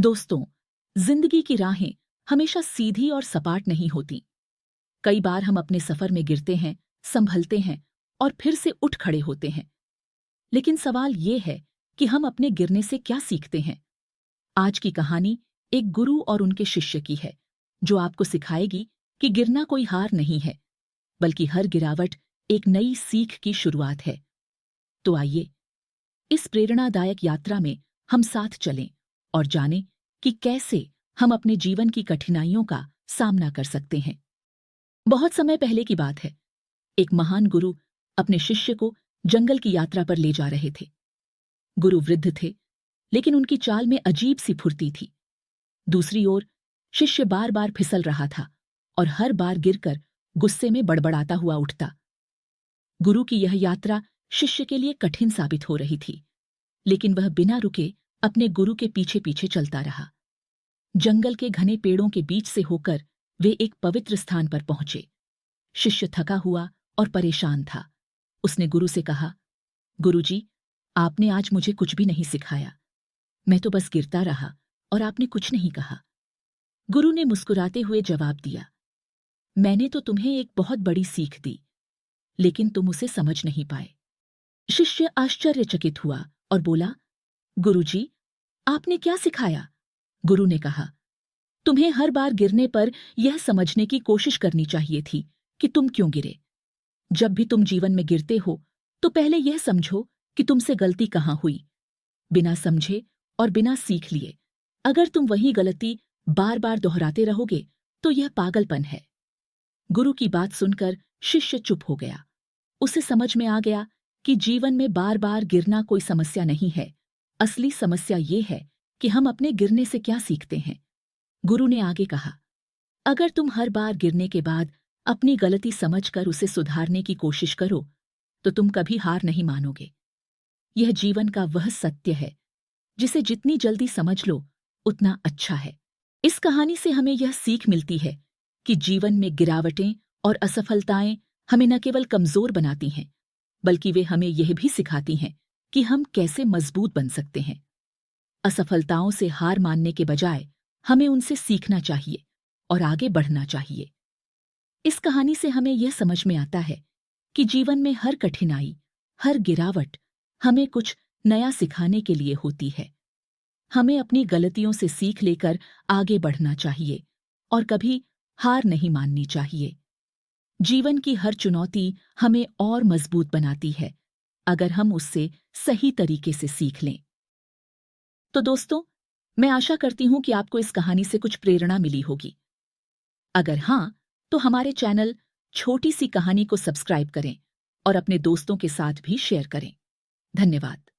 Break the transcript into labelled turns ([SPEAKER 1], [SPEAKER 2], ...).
[SPEAKER 1] दोस्तों, जिंदगी की राहें हमेशा सीधी और सपाट नहीं होती। कई बार हम अपने सफर में गिरते हैं, संभलते हैं और फिर से उठ खड़े होते हैं। लेकिन सवाल ये है कि हम अपने गिरने से क्या सीखते हैं। आज की कहानी एक गुरु और उनके शिष्य की है, जो आपको सिखाएगी कि गिरना कोई हार नहीं है, बल्कि हर गिरावट एक नई सीख की शुरुआत है। तो आइए, इस प्रेरणादायक यात्रा में हम साथ चलें और जानें कि कैसे हम अपने जीवन की कठिनाइयों का सामना कर सकते हैं। बहुत समय पहले की बात है। एक महान गुरु अपने शिष्य को जंगल की यात्रा पर ले जा रहे थे। गुरु वृद्ध थे, लेकिन उनकी चाल में अजीब सी फुर्ती थी। दूसरी ओर शिष्य बार बार फिसल रहा था और हर बार गिरकर गुस्से में बड़बड़ाता हुआ उठता। गुरु की यह यात्रा शिष्य के लिए कठिन साबित हो रही थी, लेकिन वह बिना रुके अपने गुरु के पीछे पीछे चलता रहा। जंगल के घने पेड़ों के बीच से होकर वे एक पवित्र स्थान पर पहुंचे। शिष्य थका हुआ और परेशान था। उसने गुरु से कहा, गुरुजी, आपने आज मुझे कुछ भी नहीं सिखाया। मैं तो बस गिरता रहा और आपने कुछ नहीं कहा। गुरु ने मुस्कुराते हुए जवाब दिया, मैंने तो तुम्हें एक बहुत बड़ी सीख दी, लेकिन तुम उसे समझ नहीं पाए। शिष्य आश्चर्यचकित हुआ और बोला, गुरुजी, आपने क्या सिखाया? गुरु ने कहा, तुम्हें हर बार गिरने पर यह समझने की कोशिश करनी चाहिए थी कि तुम क्यों गिरे। जब भी तुम जीवन में गिरते हो, तो पहले यह समझो कि तुमसे गलती कहां हुई। बिना समझे और बिना सीख लिए अगर तुम वही गलती बार बार दोहराते रहोगे, तो यह पागलपन है। गुरु की बात सुनकर शिष्य चुप हो गया। उसे समझ में आ गया कि जीवन में बार बार गिरना कोई समस्या नहीं है। असली समस्या यह है कि हम अपने गिरने से क्या सीखते हैं। गुरु ने आगे कहा, अगर तुम हर बार गिरने के बाद अपनी गलती समझकर उसे सुधारने की कोशिश करो, तो तुम कभी हार नहीं मानोगे। यह जीवन का वह सत्य है जिसे जितनी जल्दी समझ लो, उतना अच्छा है। इस कहानी से हमें यह सीख मिलती है कि जीवन में गिरावटें और असफलताएं हमें न केवल कमजोर बनाती हैं, बल्कि वे हमें यह भी सिखाती हैं कि हम कैसे मजबूत बन सकते हैं। असफलताओं से हार मानने के बजाय हमें उनसे सीखना चाहिए और आगे बढ़ना चाहिए। इस कहानी से हमें यह समझ में आता है कि जीवन में हर कठिनाई, हर गिरावट हमें कुछ नया सिखाने के लिए होती है। हमें अपनी गलतियों से सीख लेकर आगे बढ़ना चाहिए और कभी हार नहीं माननी चाहिए। जीवन की हर चुनौती हमें और मजबूत बनाती है, अगर हम उससे सही तरीके से सीख लें। तो दोस्तों, मैं आशा करती हूं कि आपको इस कहानी से कुछ प्रेरणा मिली होगी। अगर हां, तो हमारे चैनल छोटी सी कहानी को सब्सक्राइब करें और अपने दोस्तों के साथ भी शेयर करें। धन्यवाद।